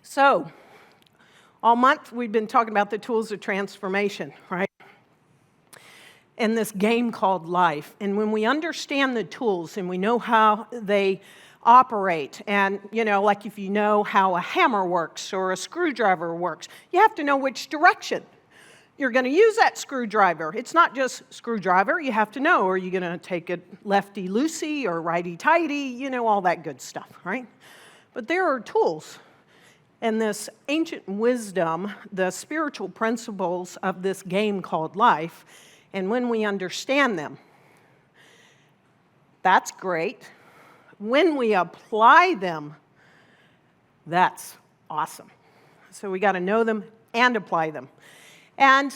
So, all month we've been talking about the tools of transformation, right? In this game called life. And when we understand the tools and we know how they operate, and like if you know how a hammer works or a screwdriver works, you have to know which direction you're going to use that screwdriver. It's not just screwdriver, you have to know, are you going to take it lefty-loosey or righty-tighty, all that good stuff, right? But there are tools. And this ancient wisdom, the spiritual principles of this game called life, and when we understand them, that's great. When we apply them, that's awesome. So we got to know them and apply them. And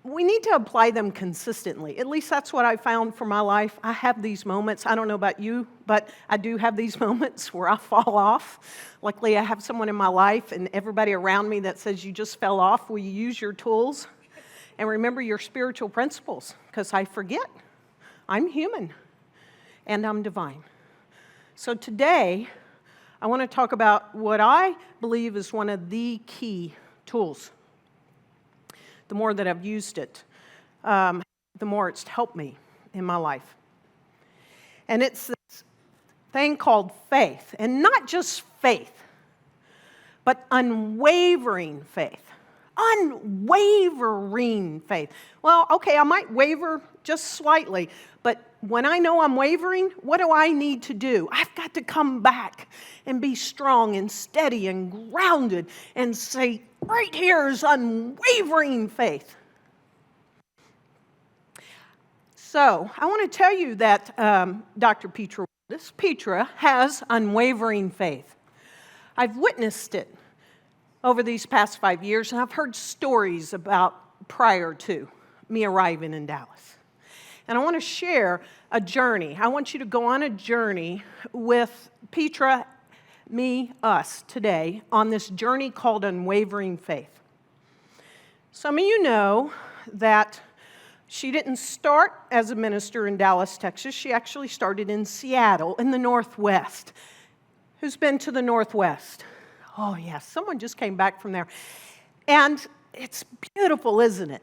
we need to apply them consistently. At least that's what I found for my life. I have these moments. I don't know about you, but I do have these moments where I fall off. Luckily, I have someone in my life and everybody around me that says, you just fell off. Will you use your tools? And remember your spiritual principles, because I forget. I'm human, and I'm divine. So today, I want to talk about what I believe is one of the key tools. The more that I've used it, the more it's helped me in my life. And it's this thing called faith. And not just faith, but unwavering faith. Unwavering faith. Well, okay, I might waver just slightly, but when I know I'm wavering, what do I need to do? I've got to come back and be strong and steady and grounded and say, right here is unwavering faith. So I want to tell you that Dr. Petra has unwavering faith. I've witnessed it over these past 5 years, and I've heard stories about prior to me arriving in Dallas. And I want to share a journey. I want you to go on a journey with Petra, me, us today on this journey called Unwavering Faith. Some of you know that she didn't start as a minister in Dallas, Texas. She actually started in Seattle in the Northwest. Who's been to the Northwest? Oh, yeah, someone just came back from there. And it's beautiful, isn't it?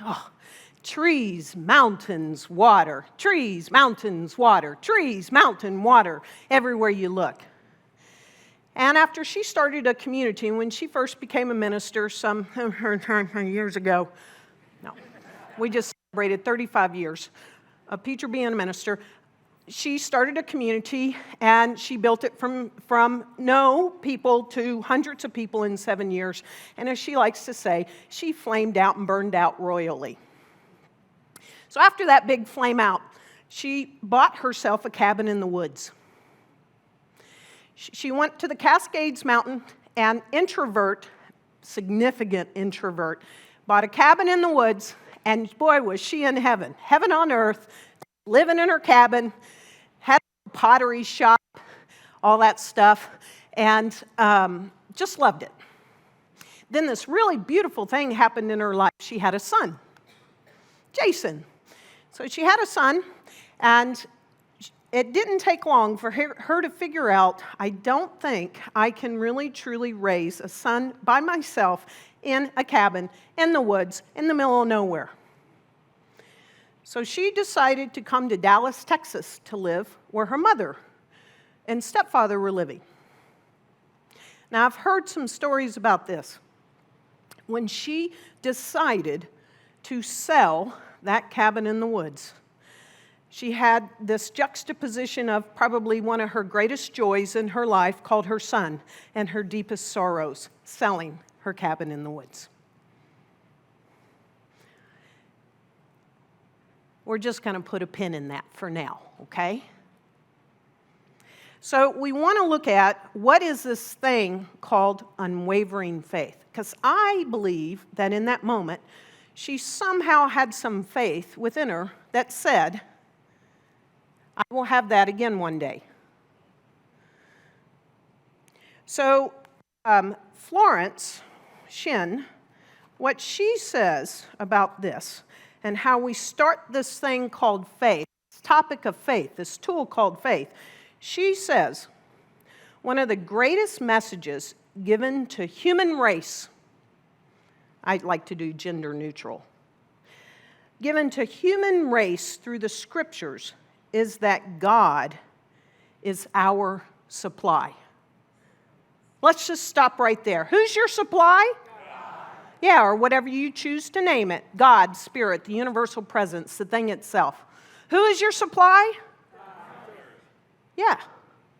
Oh, trees, mountains, water. Trees, mountains, water. Trees, mountain, water. Everywhere you look. And after she started a community, when she first became a minister some years ago, we just celebrated 35 years of Petra being a minister. She started a community, and she built it from no people to hundreds of people in 7 years. And as she likes to say, she flamed out and burned out royally. So after that big flame out, she bought herself a cabin in the woods. She went to the Cascades Mountain, and significant introvert, bought a cabin in the woods, and boy, was she in heaven. Heaven on earth, living in her cabin, had a pottery shop, all that stuff, and just loved it. Then this really beautiful thing happened in her life. She had a son, Jason. So she had a son, and it didn't take long for her to figure out, I don't think I can really truly raise a son by myself in a cabin in the woods in the middle of nowhere. So she decided to come to Dallas, Texas to live where her mother and stepfather were living. Now, I've heard some stories about this. When she decided to sell that cabin in the woods, she had this juxtaposition of probably one of her greatest joys in her life called her son and her deepest sorrows, selling her cabin in the woods. We're just going to put a pin in that for now, okay? So we want to look at what is this thing called unwavering faith. Because I believe that in that moment, she somehow had some faith within her that said, I will have that again one day. So Florence Shin, what she says about this and how we start this thing called faith, this topic of faith, this tool called faith, she says, one of the greatest messages given to human race, I'd like to do gender neutral, given to human race through the scriptures is that God is our supply. Let's just stop right there. Who's your supply? God. Yeah, or whatever you choose to name it. God, Spirit, the universal presence, the thing itself. Who is your supply? God. Yeah,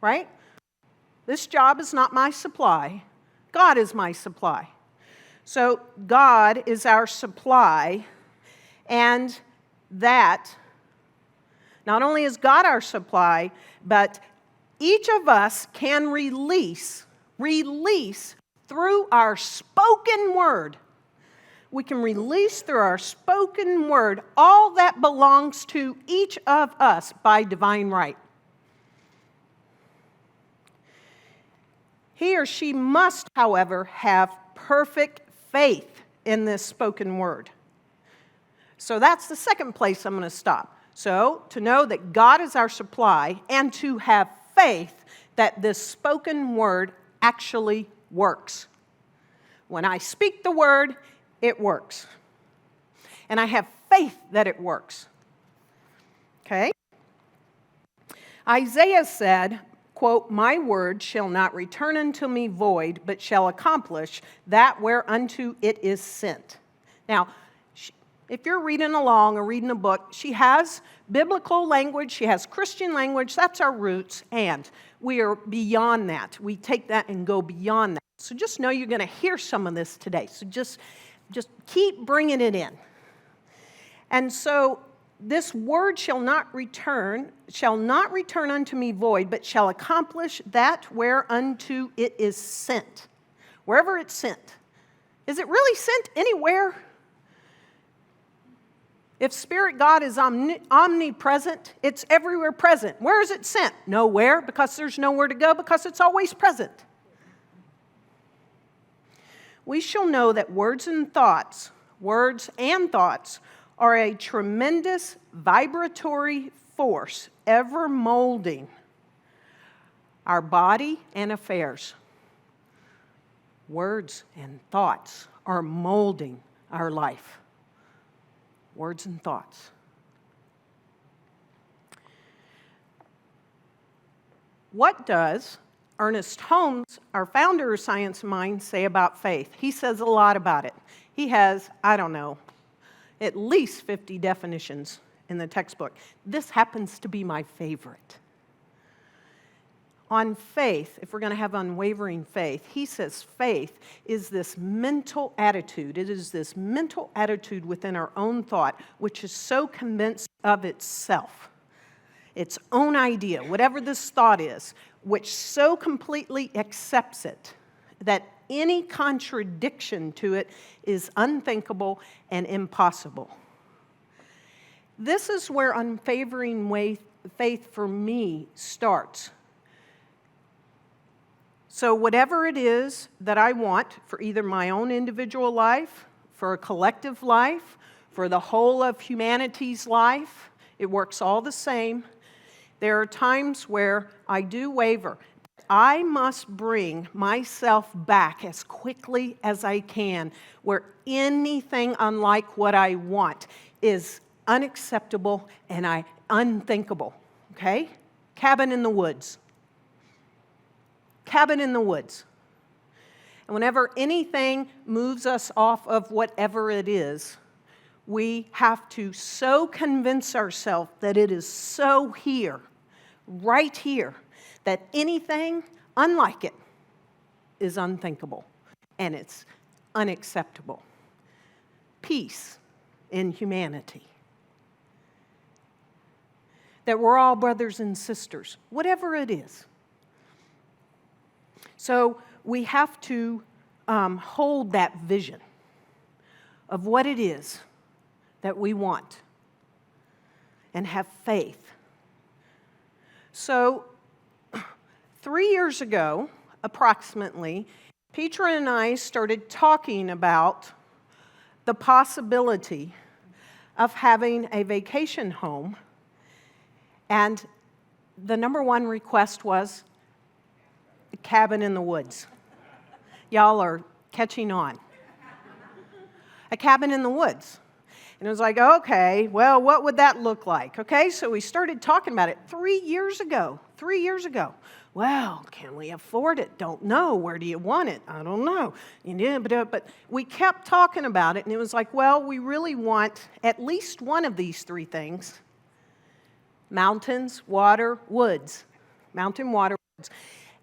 right? This job is not my supply. God is my supply. So God is our supply, and that not only is God our supply, but each of us can release through our spoken word. We can release through our spoken word all that belongs to each of us by divine right. He or she must, however, have perfect faith in this spoken word. So that's the second place I'm going to stop. So to know that God is our supply and to have faith that this spoken word actually works. When I speak the word, it works. And I have faith that it works. Okay? Isaiah said, quote, "My word shall not return unto me void, but shall accomplish that whereunto it is sent." Now, if you're reading along or reading a book, she has biblical language, she has Christian language, that's our roots, and we are beyond that. We take that and go beyond that. So just know you're going to hear some of this today. So just keep bringing it in. And so this word shall not return unto me void, but shall accomplish that whereunto it is sent. Wherever it's sent. Is it really sent anywhere? If Spirit God is omnipresent, it's everywhere present. Where is it sent? Nowhere, because there's nowhere to go, because it's always present. We shall know that words and thoughts are a tremendous vibratory force ever molding our body and affairs. Words and thoughts are molding our life. Words and thoughts. What does Ernest Holmes, our founder of Science Mind, say about faith? He says a lot about it. He has, at least 50 definitions in the textbook. This happens to be my favorite. On faith, if we're going to have unwavering faith, he says faith is this mental attitude. It is this mental attitude within our own thought, which is so convinced of itself, its own idea, whatever this thought is, which so completely accepts it that any contradiction to it is unthinkable and impossible. This is where unwavering faith for me starts. So whatever it is that I want for either my own individual life, for a collective life, for the whole of humanity's life, it works all the same. There are times where I do waver. I must bring myself back as quickly as I can, where anything unlike what I want is unacceptable and unthinkable, okay? Cabin in the woods. Cabin in the woods. And whenever anything moves us off of whatever it is, we have to so convince ourselves that it is so here, right here, that anything unlike it is unthinkable and it's unacceptable. Peace in humanity. That we're all brothers and sisters, whatever it is. So we have to hold that vision of what it is that we want and have faith. So 3 years ago, approximately, Petra and I started talking about the possibility of having a vacation home, and the number one request was a cabin in the woods. Y'all are catching on. A cabin in the woods. And it was like, okay, well, what would that look like? Okay, so we started talking about it 3 years ago. 3 years ago. Well, can we afford it? Don't know. Where do you want it? I don't know. But we kept talking about it, and it was like, well, we really want at least one of these three things. Mountains, water, woods. Mountain, water, woods.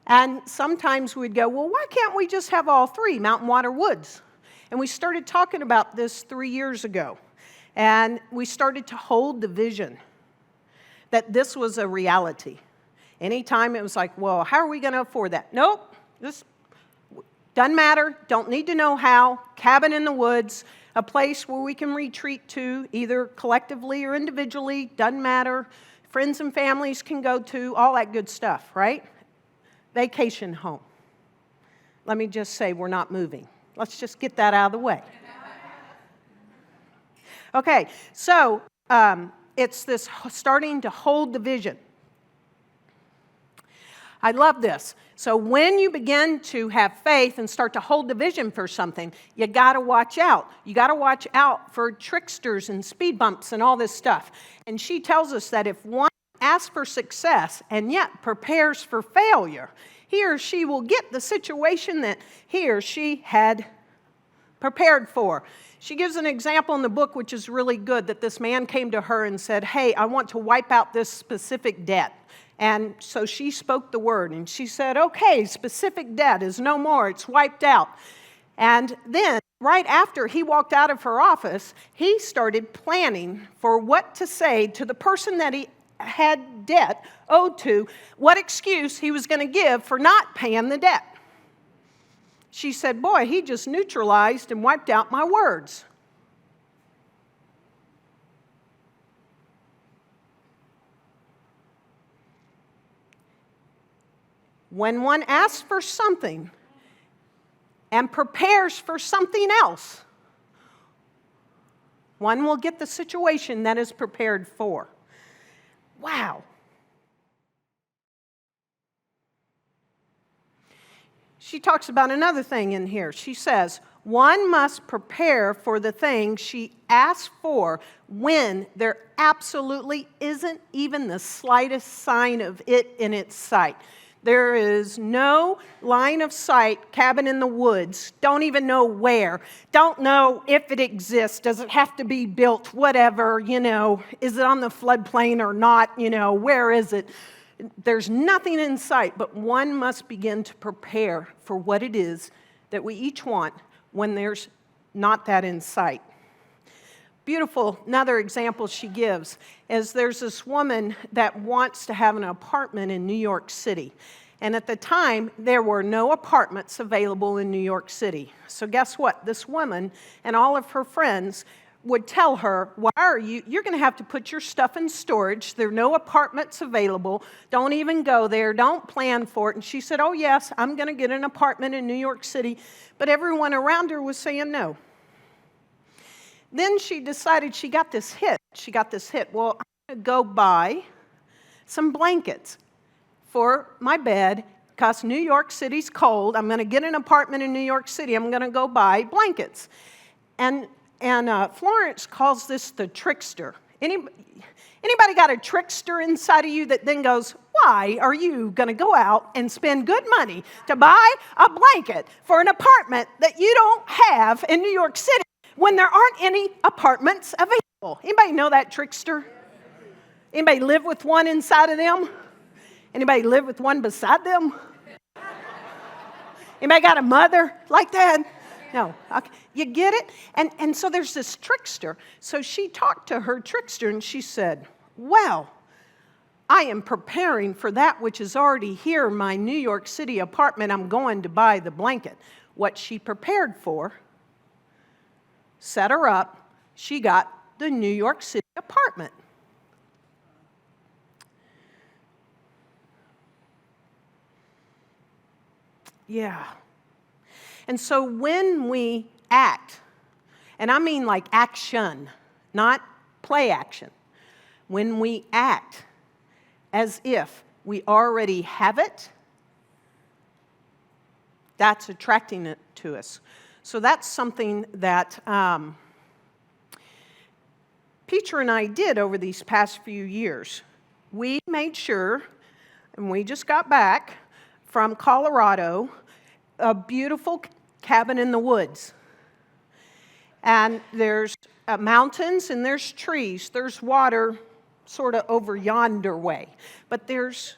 And sometimes we'd go, well, why can't we just have all three, mountain, water, woods? And we started talking about this 3 years ago. And we started to hold the vision that this was a reality. Anytime it was like, well, how are we going to afford that? Nope, this doesn't matter, don't need to know how. Cabin in the woods, a place where we can retreat to, either collectively or individually, doesn't matter. Friends and families can go to, all that good stuff, right? Vacation home. Let me just say, we're not moving. Let's just get that out of the way. Okay, so it's this starting to hold the vision. I love this. So when you begin to have faith and start to hold the vision for something, you got to watch out. You got to watch out for tricksters and speed bumps and all this stuff. And she tells us that if one asks for success and yet prepares for failure, he or she will get the situation that he or she had prepared for. She gives an example in the book which is really good, that this man came to her and said, hey, I want to wipe out this specific debt. And so she spoke the word, and she said, okay, specific debt is no more, it's wiped out. And then, right after he walked out of her office, he started planning for what to say to the person that he had debt owed to, what excuse he was going to give for not paying the debt. She said, boy, he just neutralized and wiped out my words. When one asks for something and prepares for something else, one will get the situation that is prepared for. Wow. She talks about another thing in here. She says, one must prepare for the thing she asks for when there absolutely isn't even the slightest sign of it in its sight. There is no line of sight, cabin in the woods, don't even know where, don't know if it exists, does it have to be built, whatever, is it on the floodplain or not, where is it? There's nothing in sight, but one must begin to prepare for what it is that we each want when there's not that in sight. Beautiful, another example she gives is there's this woman that wants to have an apartment in New York City. And at the time, there were no apartments available in New York City. So guess what? This woman and all of her friends would tell her, why are you're going to have to put your stuff in storage. There are no apartments available. Don't even go there. Don't plan for it. And she said, oh, yes, I'm going to get an apartment in New York City. But everyone around her was saying no. Then she decided she got this hit. Well, I'm going to go buy some blankets for my bed because New York City's cold. I'm going to get an apartment in New York City. I'm going to go buy blankets. And Florence calls this the trickster. Anybody got a trickster inside of you that then goes, why are you going to go out and spend good money to buy a blanket for an apartment that you don't have in New York City when there aren't any apartments available? Anybody know that trickster? Anybody live with one inside of them? Anybody live with one beside them? Anybody got a mother like that? No. Okay. You get it? And so there's this trickster. So she talked to her trickster and she said, well, I am preparing for that which is already here, my New York City apartment. I'm going to buy the blanket. What she prepared for set her up. She got the New York City apartment. Yeah. And so when we act, and I mean like action, not play action, when we act as if we already have it, That's attracting it to us. So that's something that Petra and I did over these past few years. We made sure, and we just got back from Colorado, a beautiful cabin in the woods. And there's mountains and there's trees. There's water sort of over yonder way. But there's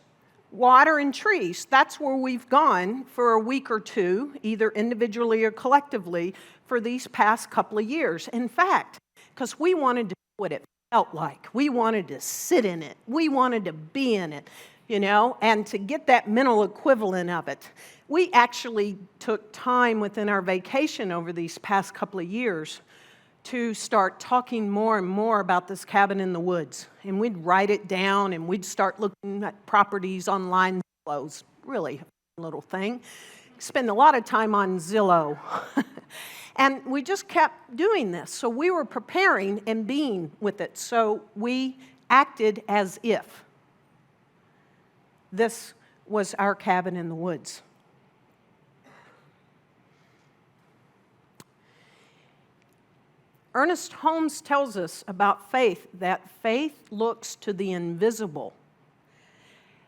water and trees. That's where we've gone for a week or two, either individually or collectively, for these past couple of years. In fact, because we wanted to know what it felt like. We wanted to sit in it. We wanted to be in it, and to get that mental equivalent of it. We actually took time within our vacation over these past couple of years to start talking more and more about this cabin in the woods. And we'd write it down, and we'd start looking at properties online. Zillow's really a little thing. Spend a lot of time on Zillow. And we just kept doing this. So we were preparing and being with it. So we acted as if this was our cabin in the woods. Ernest Holmes tells us about faith that faith looks to the invisible,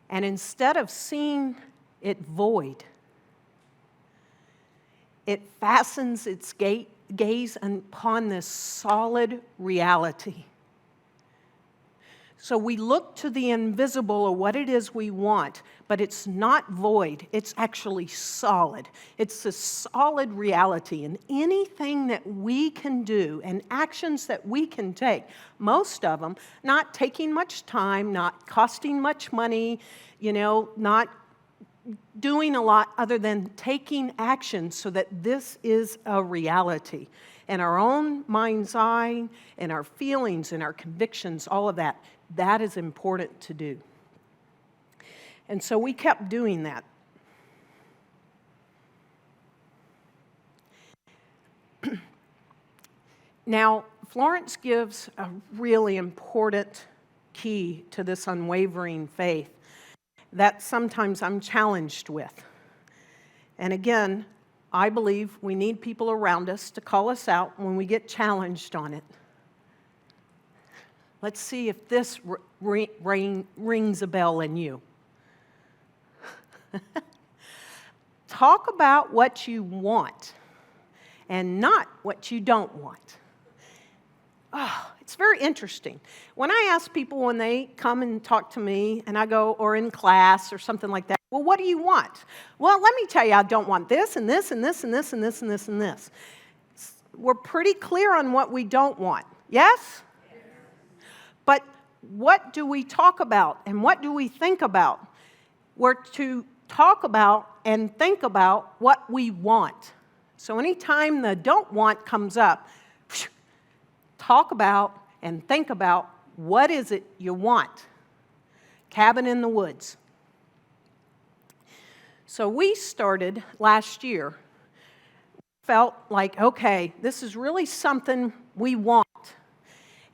and instead of seeing it void, it fastens its gaze upon this solid reality. So we look to the invisible, or what it is we want, but it's not void. It's actually solid. It's a solid reality. And anything that we can do and actions that we can take, most of them not taking much time, not costing much money, not doing a lot other than taking action so that this is a reality. In our own mind's eye, in our feelings, in our convictions, all of that. That is important to do. And so we kept doing that. Now, Florence gives a really important key to this unwavering faith that sometimes I'm challenged with. And again, I believe we need people around us to call us out when we get challenged on it. Let's see if this rings a bell in you. Talk about what you want and not what you don't want. Oh, it's very interesting. When I ask people when they come and talk to me and I go, or in class or something like that, well, what do you want? Well, let me tell you, I don't want this and this and this and this and this and this and this. We're pretty clear on what we don't want. Yes? But what do we talk about and what do we think about? We're to talk about and think about what we want. So anytime the don't want comes up, talk about and think about what is it you want. Cabin in the woods. So we started last year. Felt like, okay, this is really something we want.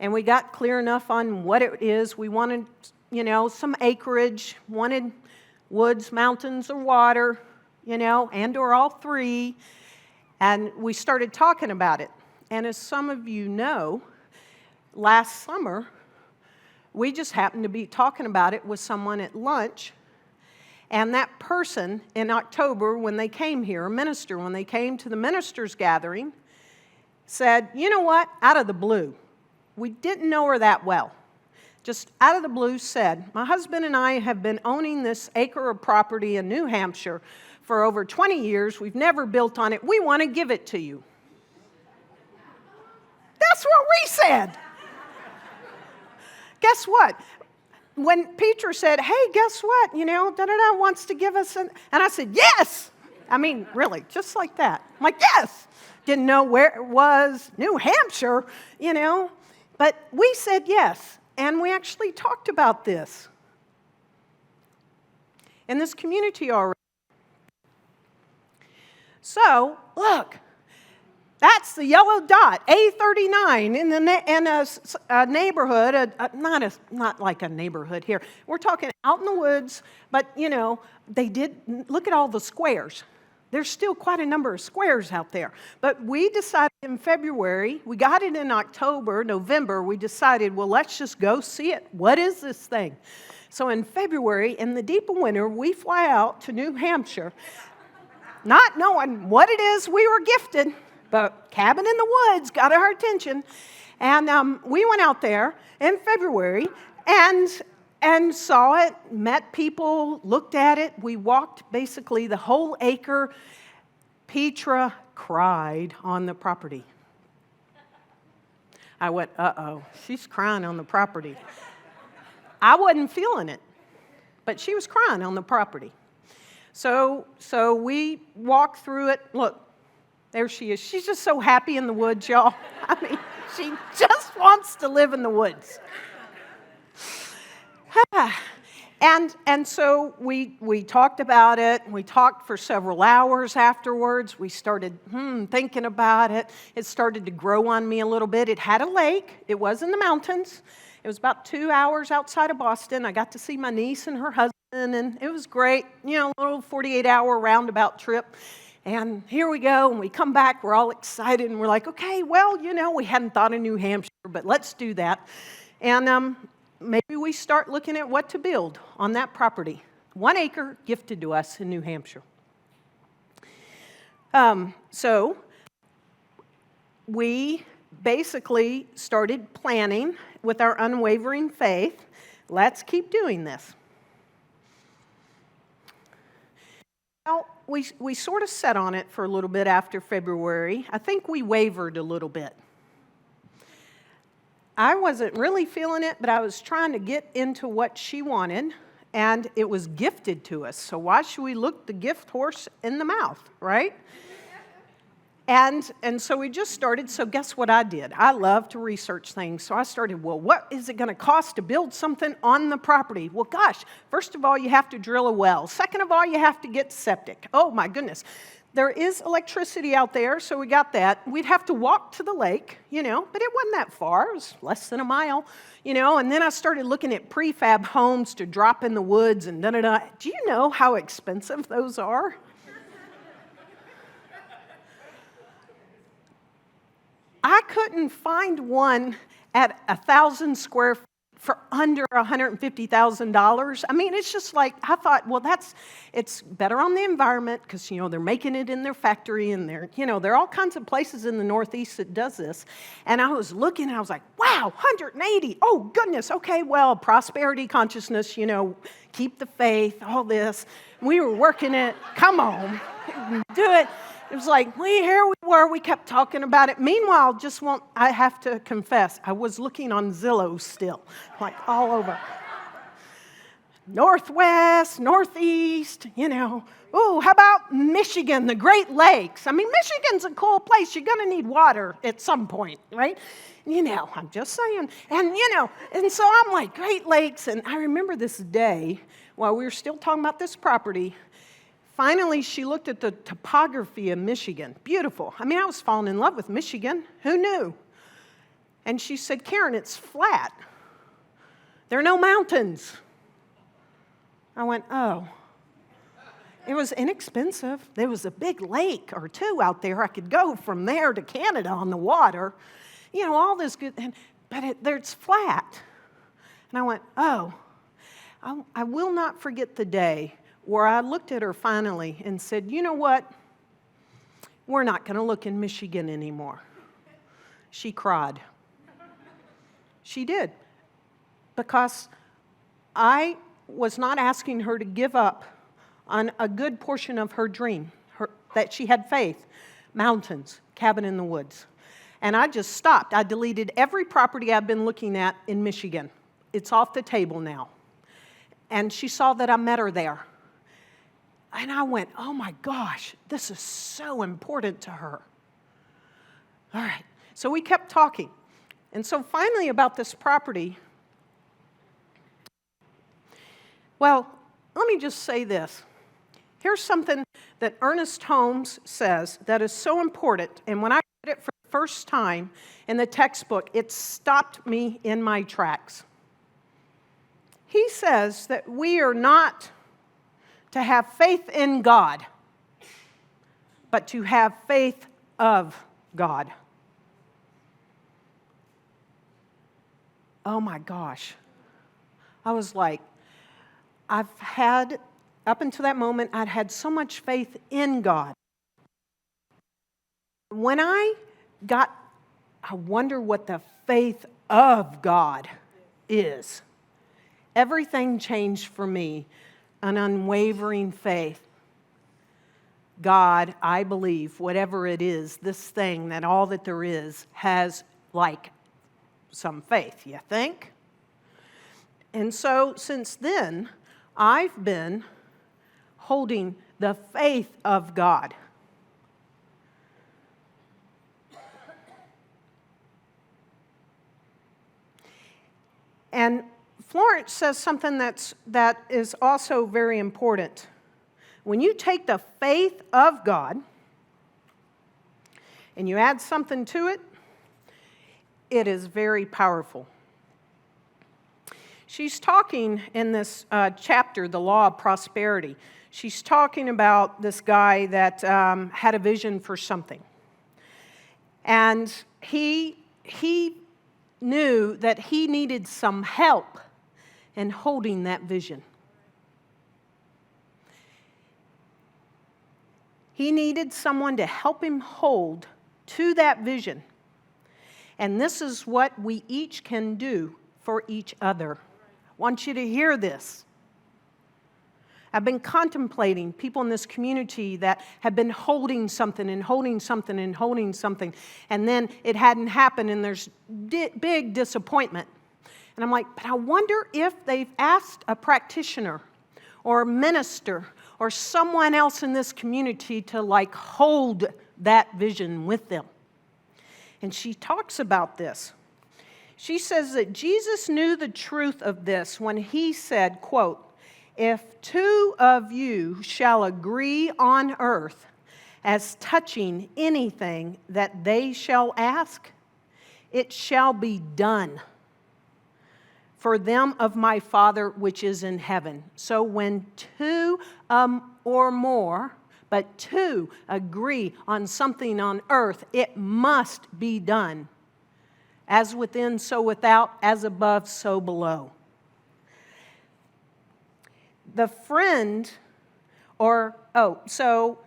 And we got clear enough on what it is. We wanted, some acreage, wanted woods, mountains, or water, and or all three. And we started talking about it. And as some of you know, last summer, we just happened to be talking about it with someone at lunch. And that person in October, when they came here, a minister, when they came to the ministers' gathering, said, you know what, out of the blue. We didn't know her that well. Just out of the blue said, my husband and I have been owning this acre of property in New Hampshire for over 20 years. We've never built on it. We want to give it to you. That's what we said. Guess what? When Petra said, hey, guess what? Da-da-da wants to give us and I said, yes. I mean, really, just like that. I'm like, yes. Didn't know where it was, New Hampshire, But we said yes, and we actually talked about this in this community already. So, look, that's the yellow dot, A39, in a neighborhood, not like a neighborhood here. We're talking out in the woods, but, they did, look at all the squares. There's still quite a number of squares out there. But we decided in February, we got it in October, November, we decided, well, let's just go see it. What is this thing? So in February, in the deep of winter, we fly out to New Hampshire, not knowing what it is we were gifted, but cabin in the woods got our attention. And we went out there in February and saw it, met people, looked at it. We walked basically the whole acre. Petra cried on the property. I went, uh-oh, she's crying on the property. I wasn't feeling it, but she was crying on the property. So we walked through it. Look, there she is. She's just so happy in the woods, y'all. I mean, she just wants to live in the woods. And so we talked about it. We talked for several hours afterwards. We started thinking about it. It started to grow on me a little bit. It had a lake. It was in the mountains. It was about 2 hours outside of Boston. I got to see my niece and her husband, and it was great. You know, a little 48-hour roundabout trip. And here we go, and we come back. We're all excited, and we're like, okay, well, you know, we hadn't thought of New Hampshire, but let's do that. And maybe we start looking at what to build on that property. 1 acre gifted to us in New Hampshire. So we basically started planning with our unwavering faith. Let's keep doing this. Well, we sort of sat on it for a little bit after February. I think we wavered a little bit. I wasn't really feeling it, but I was trying to get into what she wanted, and it was gifted to us. So why should we look the gift horse in the mouth, right? And so we just started. So guess what I did? I love to research things. So I started, well, what is it going to cost to build something on the property? Well, gosh, first of all, you have to drill a well. Second of all, you have to get septic. Oh, my goodness. There is electricity out there, so we got that. We'd have to walk to the lake, you know, but it wasn't that far. It was less than a mile, you know. And then I started looking at prefab homes to drop in the woods and da-da-da. Do you know how expensive those are? I couldn't find one at 1,000 square feet for under $150,000. I mean, it's just like, I thought, well, it's better on the environment because, you know, they're making it in their factory and there are all kinds of places in the Northeast that does this. And I was looking and I was like, wow, 180. Oh, goodness. Okay, well, prosperity consciousness, you know, keep the faith, all this. We were working it. Come on, do it. It was like, here we were, we kept talking about it. Meanwhile, I have to confess, I was looking on Zillow still, like all over. Northwest, Northeast, you know. Oh, how about Michigan, the Great Lakes? I mean, Michigan's a cool place. You're going to need water at some point, right? You know, I'm just saying. And, you know, and so I'm like, Great Lakes. And I remember this day, while we were still talking about this property, finally, she looked at the topography of Michigan. Beautiful. I mean, I was falling in love with Michigan. Who knew? And she said, Karen, it's flat. There are no mountains. I went, oh. It was inexpensive. There was a big lake or two out there. I could go from there to Canada on the water. You know, all this good. But it's flat. And I went, oh. I will not forget the day where I looked at her finally and said, you know what? We're not going to look in Michigan anymore. She cried. She did. Because I was not asking her to give up on a good portion of her dream, that she had faith, mountains, cabin in the woods. And I just stopped. I deleted every property I've been looking at in Michigan. It's off the table now. And she saw that I met her there. And I went, oh my gosh, this is so important to her. All right, so we kept talking. And so finally about this property, well, let me just say this. Here's something that Ernest Holmes says that is so important. And when I read it for the first time in the textbook, it stopped me in my tracks. He says that we are not to have faith in God. but to have faith of God. Oh my gosh. I was like, up until that moment, I'd had so much faith in God. When I wonder what the faith of God is. Everything changed for me. An unwavering faith. God, I believe, whatever it is, this thing, that all that there is, has like some faith, you think? And so since then, I've been holding the faith of God. And Florence says something that is also very important. When you take the faith of God and you add something to it, it is very powerful. She's talking in this chapter, The Law of Prosperity. She's talking about this guy that had a vision for something. And he knew that he needed some help in holding that vision. He needed someone to help him hold to that vision. And this is what we each can do for each other. I want you to hear this. I've been contemplating people in this community that have been holding something and holding something and holding something, and then it hadn't happened, and there's big disappointment. And I'm like, but I wonder if they've asked a practitioner or a minister or someone else in this community to like hold that vision with them. And she talks about this. She says that Jesus knew the truth of this when he said, quote, "If two of you shall agree on earth as touching anything that they shall ask, it shall be done for them of my Father which is in heaven." So when two or more, but two agree on something on earth, it must be done. As within, so without, as above, so below. The friend, so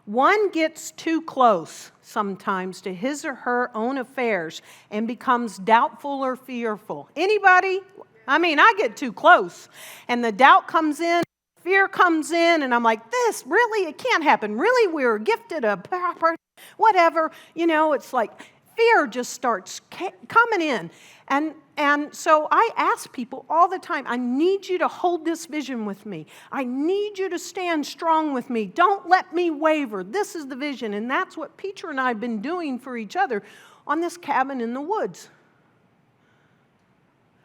one gets too close sometimes to his or her own affairs and becomes doubtful or fearful. Anybody? I mean, I get too close, and the doubt comes in, fear comes in, and I'm like, this, really? It can't happen. Really? We're gifted a proper, whatever. You know, it's like fear just starts coming in. And so I ask people all the time, I need you to hold this vision with me. I need you to stand strong with me. Don't let me waver. This is the vision. And that's what Peter and I have been doing for each other on this cabin in the woods.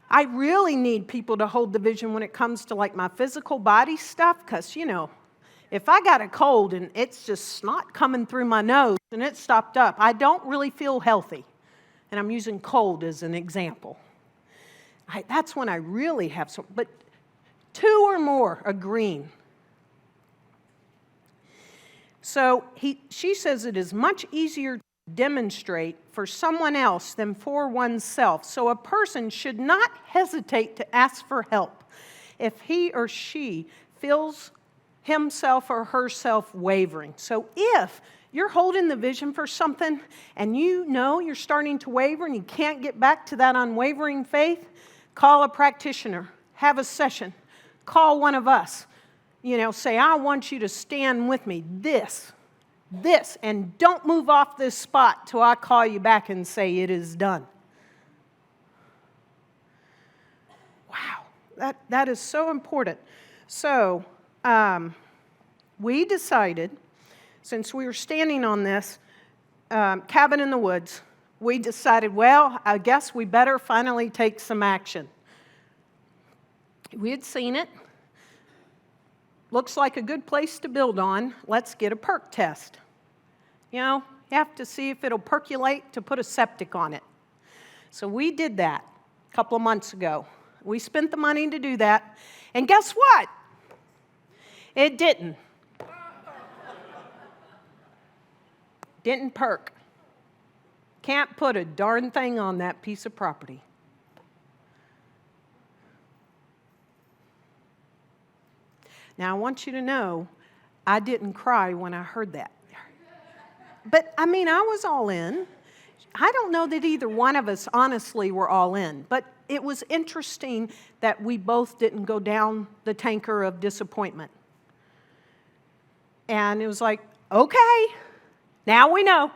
I really need people to hold the vision when it comes to like my physical body stuff, because, you know, if I got a cold and it's just snot coming through my nose and it stopped up, I don't really feel healthy. And I'm using cold as an example. That's when I really have some, but two or more agreeing. So she says it is much easier to demonstrate for someone else than for oneself. So a person should not hesitate to ask for help if he or she feels himself or herself wavering. So if you're holding the vision for something and you know you're starting to waver and you can't get back to that unwavering faith, call a practitioner, have a session, call one of us. You know, say, I want you to stand with me, this, and don't move off this spot till I call you back and say it is done. Wow, that is so important. So, we decided, since we were standing on this cabin in the woods, we decided, well, I guess we better finally take some action. We had seen it. Looks like a good place to build on. Let's get a perk test. You know, you have to see if it'll percolate to put a septic on it. So we did that a couple of months ago. We spent the money to do that. And guess what? It didn't. Didn't perk. Can't put a darn thing on that piece of property. Now, I want you to know, I didn't cry when I heard that. But, I was all in. I don't know that either one of us honestly were all in, but it was interesting that we both didn't go down the tanker of disappointment. And it was like, okay, now we know.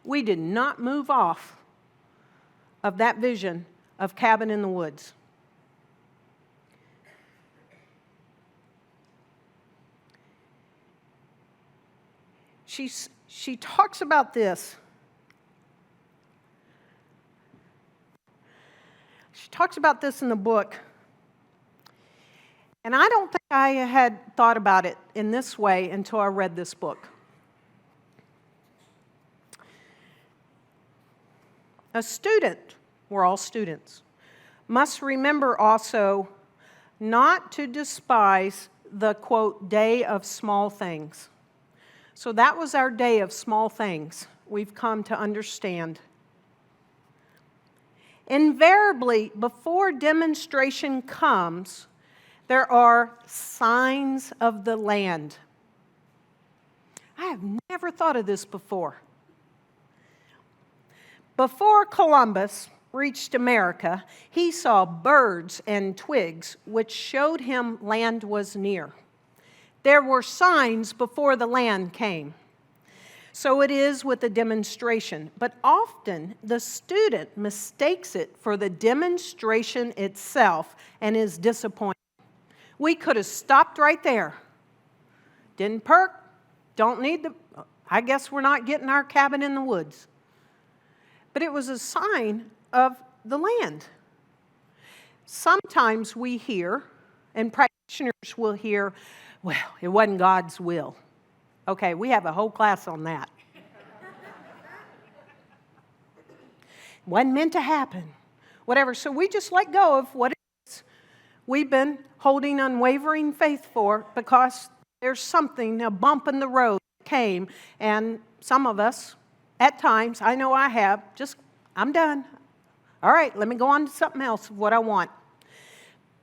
We did not move off of that vision of cabin in the woods. She talks about this. She talks about this in the book. And I don't think I had thought about it in this way until I read this book. A student, we're all students, must remember also not to despise the, quote, day of small things. So that was our day of small things we've come to understand. Invariably, before demonstration comes, there are signs of the land. I have never thought of this before. Before Columbus reached America, he saw birds and twigs which showed him land was near. There were signs before the land came. So it is with a demonstration, but often the student mistakes it for the demonstration itself and is disappointed. We could have stopped right there. Didn't perk, don't need I guess we're not getting our cabin in the woods. But it was a sign of the land. Sometimes we hear, and practitioners will hear, well, it wasn't God's will. Okay, we have a whole class on that. Wasn't meant to happen. Whatever. So we just let go of what it is we've been holding unwavering faith for, because there's something, a bump in the road came, and some of us, at times, I know I have, I'm done. All right, let me go on to something else of what I want.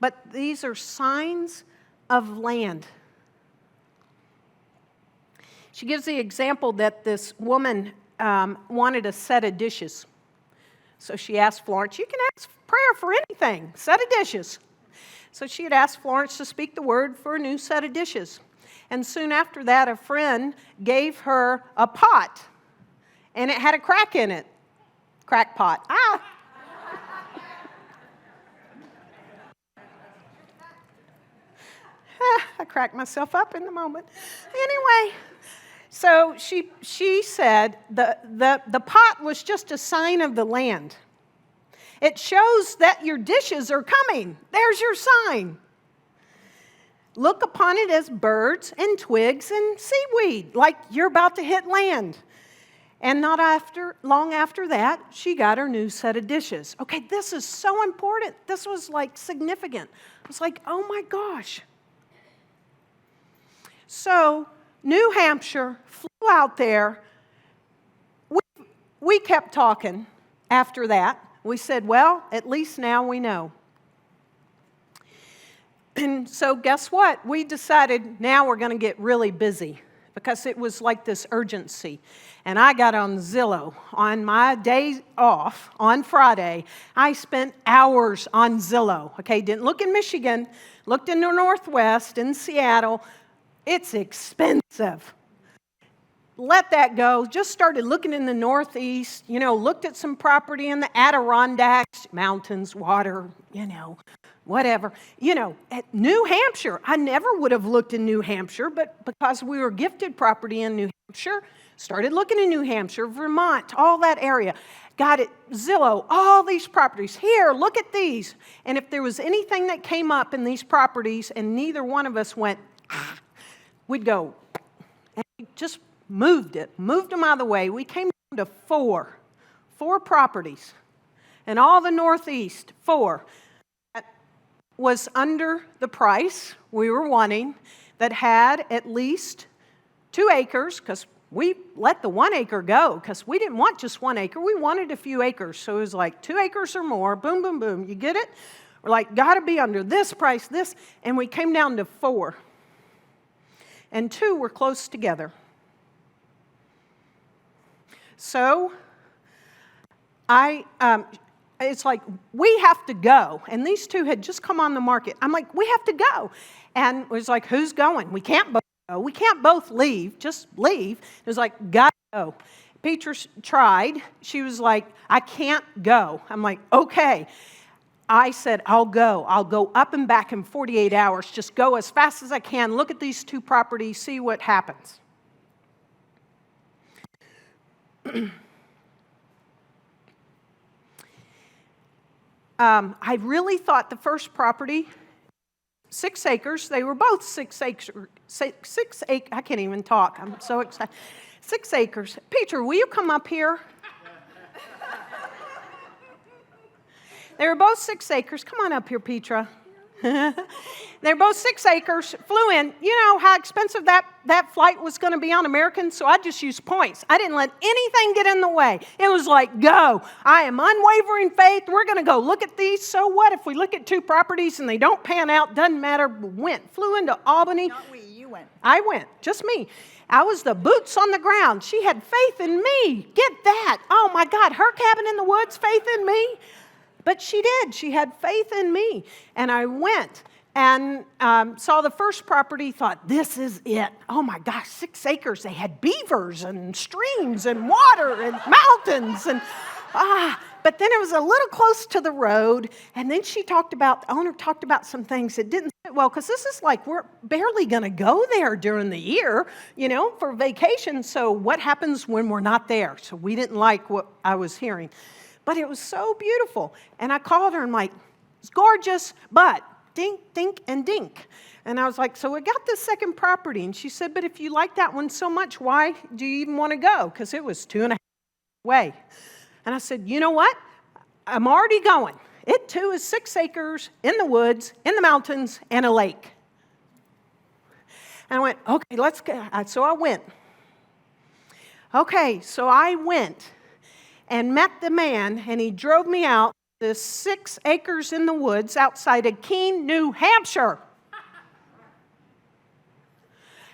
But these are signs of land. She gives the example that this woman wanted a set of dishes. So she asked Florence, you can ask prayer for anything, set of dishes. So she had asked Florence to speak the word for a new set of dishes. And soon after that, a friend gave her a pot, and it had a crack in it. Crack pot. I cracked myself up in the moment. Anyway, so she said the pot was just a sign of the land. It shows that your dishes are coming. There's your sign. Look upon it as birds and twigs and seaweed, like you're about to hit land. And not long after that, she got her new set of dishes. Okay, this is so important. This was like significant. I was like, oh my gosh. So New Hampshire flew out there. We kept talking after that. We said, well, at least now we know. And so guess what? We decided now we're going to get really busy, because it was like this urgency. And I got on Zillow. On my day off, on Friday, I spent hours on Zillow. Okay, didn't look in Michigan, looked in the Northwest, in Seattle. It's expensive. Let that go. Just started looking in the Northeast, looked at some property in the Adirondacks, mountains, water, whatever. At New Hampshire, I never would have looked in New Hampshire, but because we were gifted property in New Hampshire, started looking in New Hampshire, Vermont, all that area. Got it, Zillow, all these properties. Here, look at these. And if there was anything that came up in these properties and neither one of us went, we'd go, and we just moved them out of the way. We came down to four properties. And all the Northeast, 4. That was under the price we were wanting, that had at least 2 acres, because we let the 1 acre go because we didn't want just 1 acre. We wanted a few acres. So it was like 2 acres or more, boom, boom, boom. You get it? We're like, got to be under this price, this. And we came down to 4. And 2 were close together. So it's like, we have to go. And these 2 had just come on the market. I'm like, we have to go. And it was like, who's going? We can't both go. We can't both leave. Just leave. It was like, gotta go. Petra tried. She was like, I can't go. I'm like, okay. I said, I'll go. I'll go up and back in 48 hours. Just go as fast as I can. Look at these 2 properties. See what happens. I really thought the first property, 6 acres, they were both 6 acres, 6 acres, I can't even talk, I'm so excited. 6 acres. Peter, will you come up here? They were both 6 acres. Come on up here, Petra. They're both 6 acres, flew in. You know how expensive that flight was going to be on American, so I just used points. I didn't let anything get in the way. It was like, go. I am unwavering faith. We're going to go look at these. So what if we look at 2 properties and they don't pan out? Doesn't matter. Went. Flew into Albany. Not we, you went. I went. Just me. I was the boots on the ground. She had faith in me. Get that. Oh, my God. Her cabin in the woods, faith in me. But she did. She had faith in me. And I went and saw the first property, thought, this is it. Oh, my gosh, 6 acres. They had beavers and streams and water and mountains. But then it was a little close to the road. And then the owner talked about some things that didn't sit well, because this is like we're barely going to go there during the year, for vacation. So what happens when we're not there? So we didn't like what I was hearing. But it was so beautiful. And I called her and I'm like, it's gorgeous, but dink, dink, and dink. And I was like, so we got this second property. And she said, but if you like that one so much, why do you even want to go? Because it was 2.5 hours away. And I said, you know what? I'm already going. It too is 6 acres in the woods, in the mountains, and a lake. And I went, okay, let's go. So I went. Okay, so I went and met the man, and he drove me out to 6 acres in the woods outside of Keene, New Hampshire.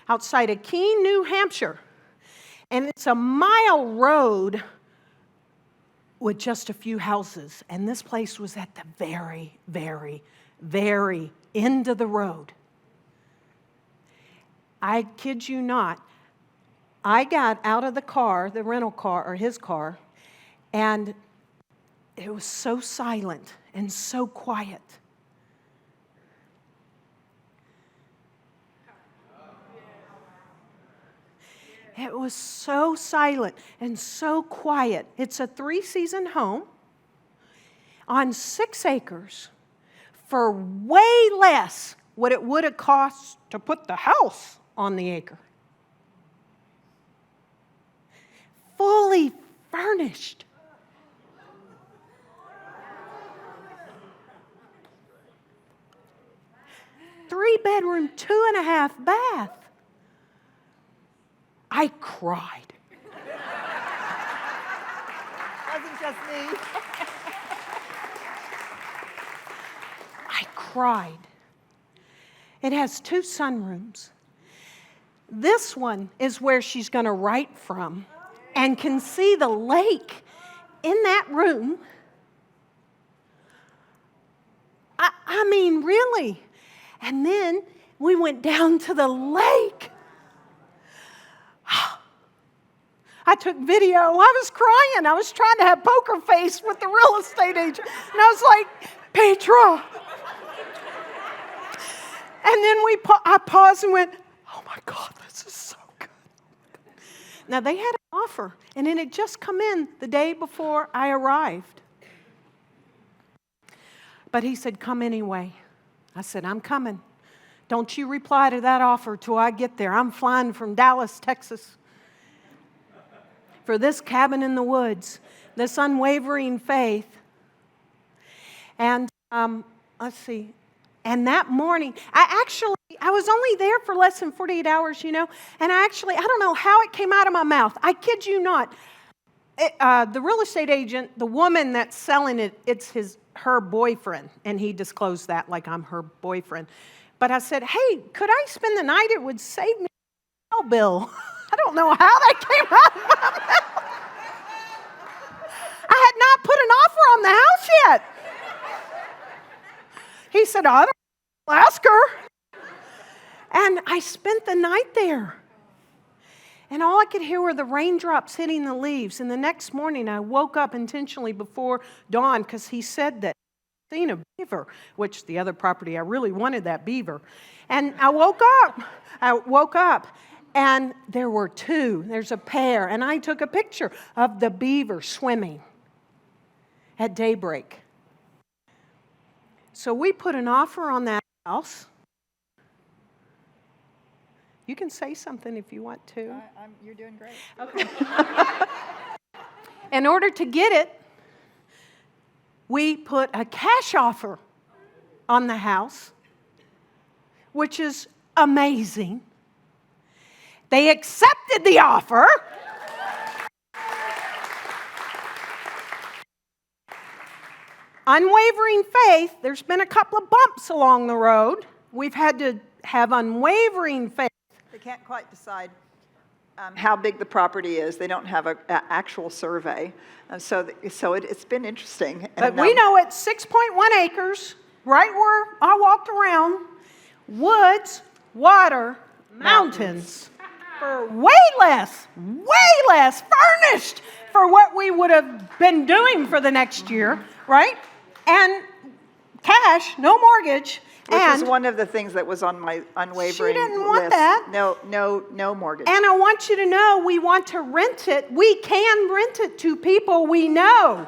Outside of Keene, New Hampshire. And it's a mile road with just a few houses. And this place was at the very, very, very end of the road. I kid you not. I got out of the car, the rental car, or his car, and it was so silent and so quiet. It was so silent and so quiet. It's a 3-season home on 6 acres for way less what it would have cost to put the house on the acre. Fully furnished. Three-bedroom, 2.5 bath. I cried. Wasn't just me. I cried. It has 2 sunrooms. This one is where she's going to write from and can see the lake in that room. I mean, really. And then we went down to the lake. I took video. I was crying. I was trying to have poker face with the real estate agent. And I was like, Petra. And then I paused and went, oh my God, this is so good. Now, they had an offer, and it had just come in the day before I arrived. But he said, come anyway. I said, I'm coming. Don't you reply to that offer till I get there. I'm flying from Dallas, Texas, for this cabin in the woods, this unwavering faith. And let's see. And that morning, I actually I was only there for less than 48 hours, and I don't know how it came out of my mouth. I kid you not. The real estate agent, the woman that's selling it, it's her boyfriend, and he disclosed that like I'm her boyfriend. But I said, hey, could I spend the night? It would save me a bill. I don't know how that came out of my mouth. I had not put an offer on the house yet. He said, I don't know, ask her. And I spent the night there. And all I could hear were the raindrops hitting the leaves. And the next morning, I woke up intentionally before dawn because he said that I'd seen a beaver, which the other property, I really wanted that beaver. And I woke up, and there were two. There's a pair. And I took a picture of the beaver swimming at daybreak. So we put an offer on that house. You can say something if you want to. You're doing great. Okay. In order to get it, we put a cash offer on the house, which is amazing. They accepted the offer. Unwavering faith, there's been a couple of bumps along the road. We've had to have unwavering faith. They can't quite decide how big the property is. They don't have an actual survey. So it's been interesting. But we know it's 6.1 acres, right where I walked around. Woods, water, mountains. For way less, furnished for what we would have been doing for the next year, right? And cash, no mortgage. Which and is one of the things that was on my unwavering she didn't list. want that. No mortgage. And I want you to know we want to rent it. We can rent it to people we know.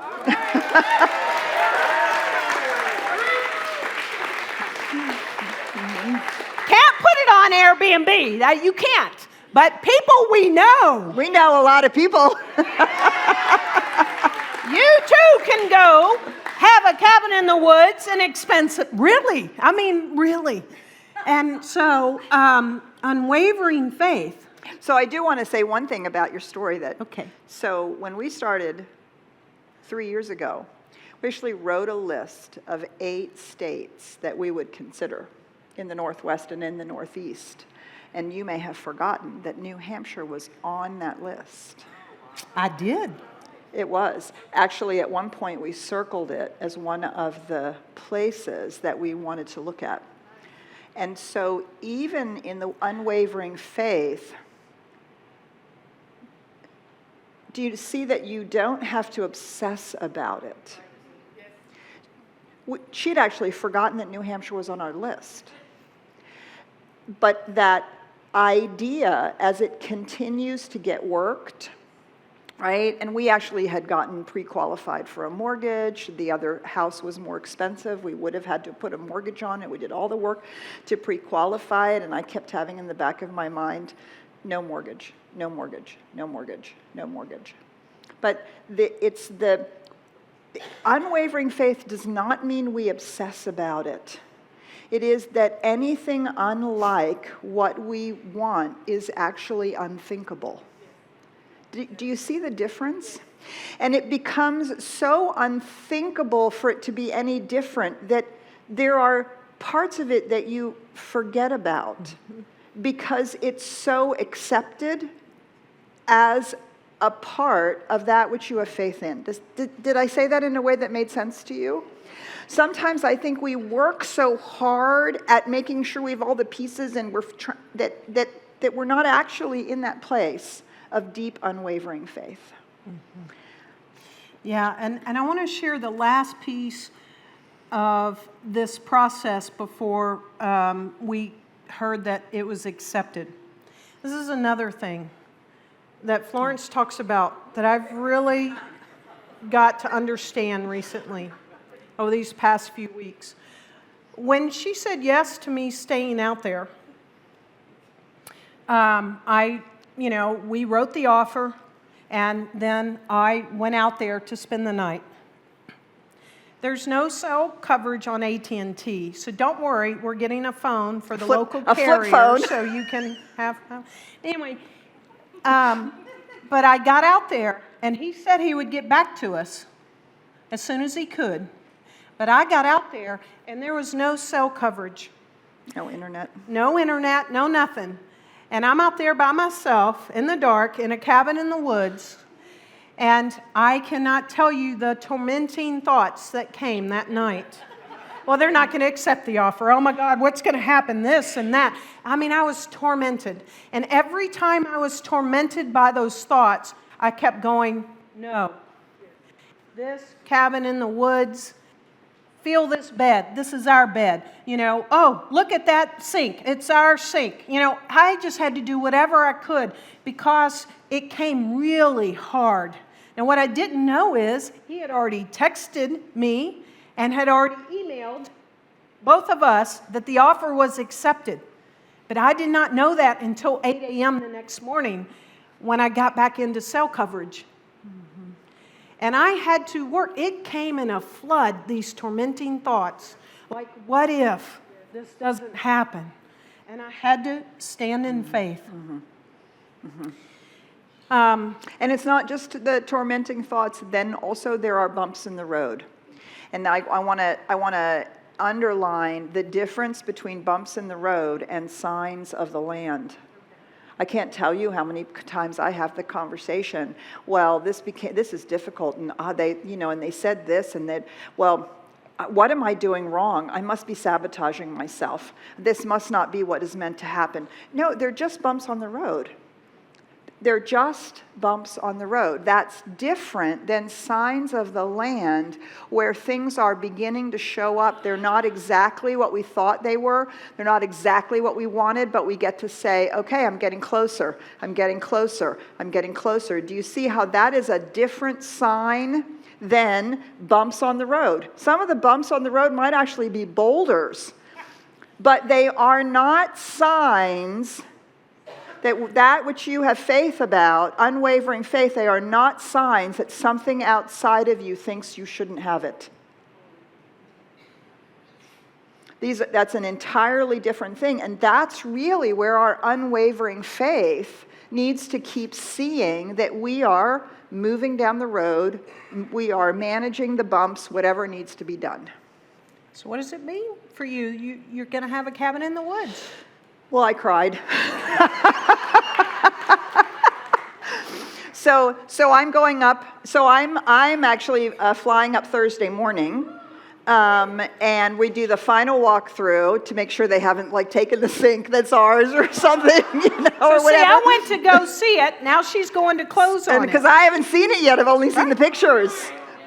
Can't put it on Airbnb. You can't. But people we know. We know a lot of people. You too can go have a cabin in the woods and expensive. Really. I mean, really. And so, unwavering faith. So I do want to say one thing about your story that. Okay. So when we started 3 years ago, we actually wrote a list of 8 states that we would consider in the Northwest and in the Northeast. And you may have forgotten that New Hampshire was on that list. I did. It was. Actually, at one point, we circled it as one of the places that we wanted to look at. And so even in the unwavering faith, do you see that you don't have to obsess about it? She'd actually forgotten that New Hampshire was on our list. But that idea, as it continues to get worked, right? And we actually had gotten pre-qualified for a mortgage. The other house was more expensive. We would have had to put a mortgage on it. We did all the work to pre-qualify it, and I kept having in the back of my mind, no mortgage, no mortgage, no mortgage, no mortgage. But the unwavering faith does not mean we obsess about it. It is that anything unlike what we want is actually unthinkable. Do you see the difference? And it becomes so unthinkable for it to be any different that there are parts of it that you forget about because it's so accepted as a part of that which you have faith in. Did I say that in a way that made sense to you? Sometimes I think we work so hard at making sure we have all the pieces and that we're not actually in that place of deep, unwavering faith. Mm-hmm. Yeah, and I want to share the last piece of this process before we heard that it was accepted. This is another thing that Florence talks about that I've really got to understand recently over these past few weeks. When she said yes to me staying out there, we wrote the offer, and then I went out there to spend the night. There's no cell coverage on AT&T, so don't worry. We're getting a phone for the local a flip carrier, phone. so you can have. Anyway, but I got out there, and he said he would get back to us as soon as he could. But I got out there, and there was no cell coverage. No internet. No internet, no nothing. And I'm out there by myself in the dark in a cabin in the woods. And I cannot tell you the tormenting thoughts that came that night. Well, they're not going to accept the offer. Oh my God, what's going to happen? This and that. I mean, I was tormented. And every time I was tormented by those thoughts, I kept going, no. This cabin in the woods, feel this bed. This is our bed. You know, oh, look at that sink. It's our sink. You know, I just had to do whatever I could because it came really hard. Now, what I didn't know is he had already texted me and had already emailed both of us that the offer was accepted. But I did not know that until 8 a.m. the next morning when I got back into cell coverage. And I had to work. It came in a flood, these tormenting thoughts. Like, what if this doesn't happen? And I had to stand in faith. And it's not just the tormenting thoughts, then also there are bumps in the road. And I want to underline the difference between bumps in the road and signs of the land. I can't tell you how many times I have the conversation. Well, this is difficult, and they said this and that. Well, what am I doing wrong? I must be sabotaging myself. This must not be what is meant to happen. No, they're just bumps on the road. They're just bumps on the road. That's different than signs of the land where things are beginning to show up. They're not exactly what we thought they were. They're not exactly what we wanted, but we get to say, okay, I'm getting closer. I'm getting closer. I'm getting closer. Do you see how that is a different sign than bumps on the road? Some of the bumps on the road might actually be boulders, but they are not signs that which you have faith about, unwavering faith, they are not signs that something outside of you thinks you shouldn't have it. That's an entirely different thing, and that's really where our unwavering faith needs to keep seeing that we are moving down the road, we are managing the bumps, whatever needs to be done. So what does it mean for you? You're going to have a cabin in the woods. Well, I cried. So I'm going up. So I'm actually flying up Thursday morning, and we do the final walkthrough to make sure they haven't taken the sink that's ours or something, or whatever. See, I went to go see it. Now she's going to close on it because I haven't seen it yet. I've only seen the pictures,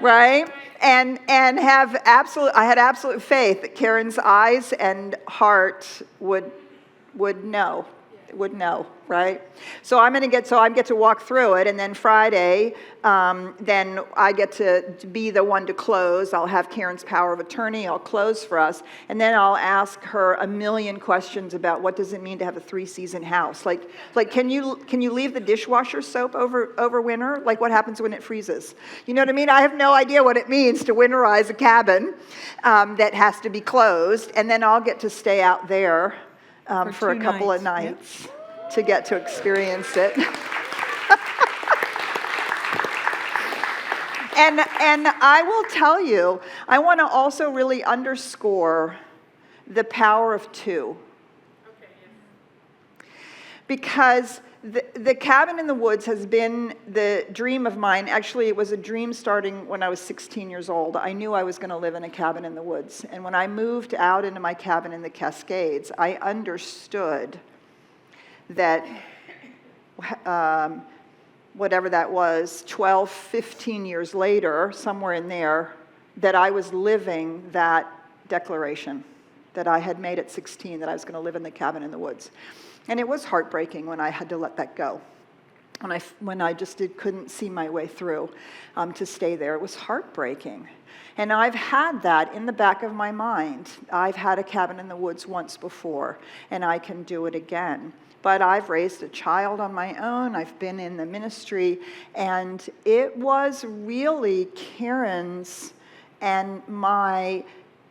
right? And I had absolute faith that Karen's eyes and heart would know, right? So I get to walk through it, and then Friday, then I get to be the one to close. I'll have Karen's power of attorney. I'll close for us, and then I'll ask her a million questions about what does it mean to have a 3-season house. Like can you leave the dishwasher soap over winter? Like what happens when it freezes? You know what I mean? I have no idea what it means to winterize a cabin that has to be closed, and then I'll get to stay out there for a couple of nights to get to experience it. And I will tell you, I want to also really underscore the power of 2. Because the cabin in the woods has been the dream of mine. Actually, it was a dream starting when I was 16 years old. I knew I was going to live in a cabin in the woods. And when I moved out into my cabin in the Cascades, I understood that whatever that was, 12, 15 years later, somewhere in there, that I was living that declaration that I had made at 16, that I was going to live in the cabin in the woods. And it was heartbreaking when I had to let that go. When I just couldn't see my way through to stay there. It was heartbreaking. And I've had that in the back of my mind. I've had a cabin in the woods once before, and I can do it again. But I've raised a child on my own. I've been in the ministry, and it was really Karen's and my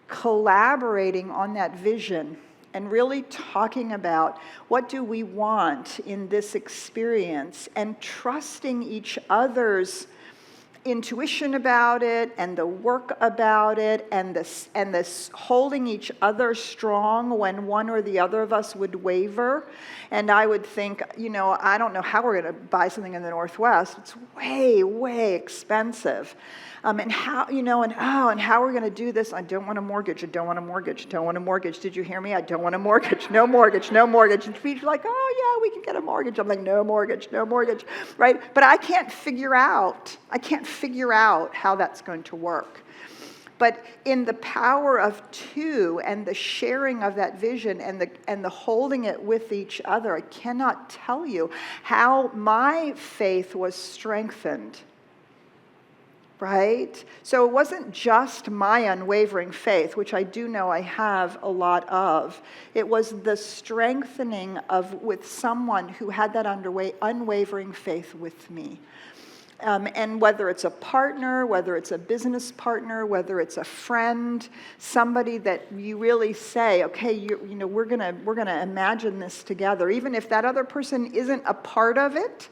collaborating on that vision and really talking about what do we want in this experience and trusting each other's intuition about it and the work about it and this holding each other strong when one or the other of us would waver. And I would think, I don't know how we're going to buy something in the Northwest. It's way, way expensive. And how, and how we're going to do this. I don't want a mortgage. I don't want a mortgage. I don't want a mortgage. Did you hear me? I don't want a mortgage. No mortgage. No mortgage. And people are like, oh yeah, we can get a mortgage. I'm like, no mortgage. No mortgage. Right? But I can't figure out how that's going to work. But in the power of two and the sharing of that vision and the holding it with each other, I cannot tell you how my faith was strengthened. Right? So it wasn't just my unwavering faith, which I do know I have a lot of. It was the strengthening with someone who had that unwavering faith with me. And whether it's a partner, whether it's a business partner, whether it's a friend, somebody that you really say, okay, we're gonna imagine this together, even if that other person isn't a part of it,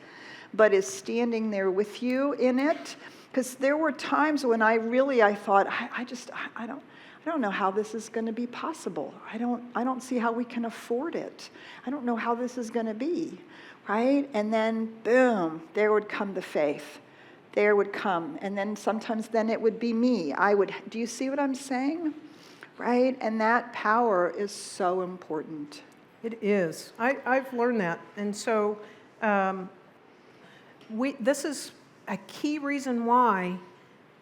but is standing there with you in it. Because there were times when I thought, I don't know how this is going to be possible. I don't see how we can afford it. I don't know how this is going to be, right? And then, boom, there would come the faith. There would come. And then sometimes it would be me. Do you see what I'm saying? Right? And that power is so important. It is. I've learned that. And so this is a key reason why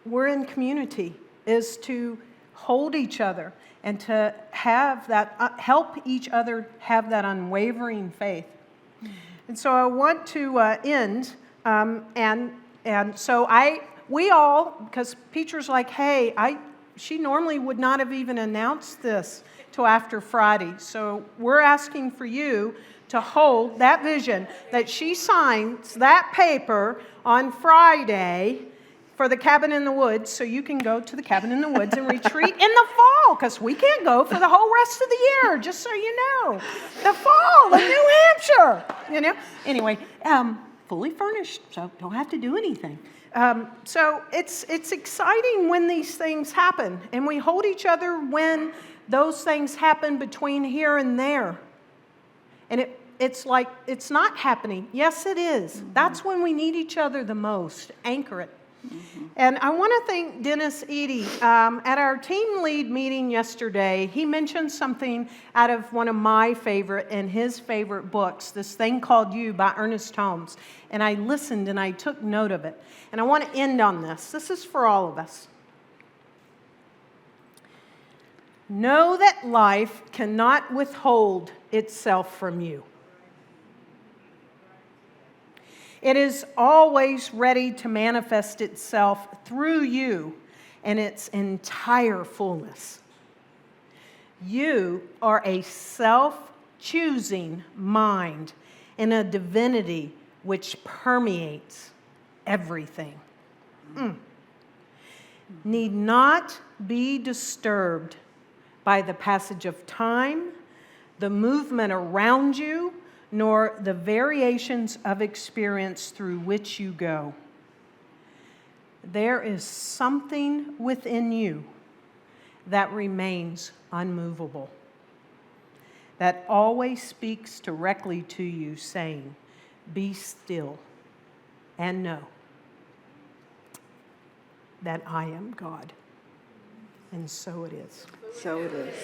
we're in community, is to hold each other and to have that, help each other have that unwavering faith. And so I want to end, and so we all, because Petra's like, hey, she normally would not have even announced this till after Friday. So we're asking for you to hold that vision, that she signs that paper on Friday for the cabin in the woods, so you can go to the cabin in the woods and retreat in the fall, because we can't go for the whole rest of the year, just so you know. The fall in New Hampshire, Anyway, fully furnished, so don't have to do anything. So it's exciting when these things happen, and we hold each other when those things happen between here and there. And it's like it's not happening. Yes, it is. Mm-hmm. That's when we need each other the most. Anchor it. Mm-hmm. And I want to thank Dennis Eady. At our team lead meeting yesterday, he mentioned something out of one of my favorite and his favorite books, this thing called You by Ernest Holmes. And I listened and I took note of it. And I want to end on this. This is for all of us. Know that life cannot withhold itself from you. It is always ready to manifest itself through you in its entire fullness. You are a self-choosing mind and a divinity which permeates everything. Need not be disturbed by the passage of time, the movement around you, nor the variations of experience through which you go. There is something within you that remains unmovable, that always speaks directly to you, saying, "Be still and know that I am God." And so it is. So it is.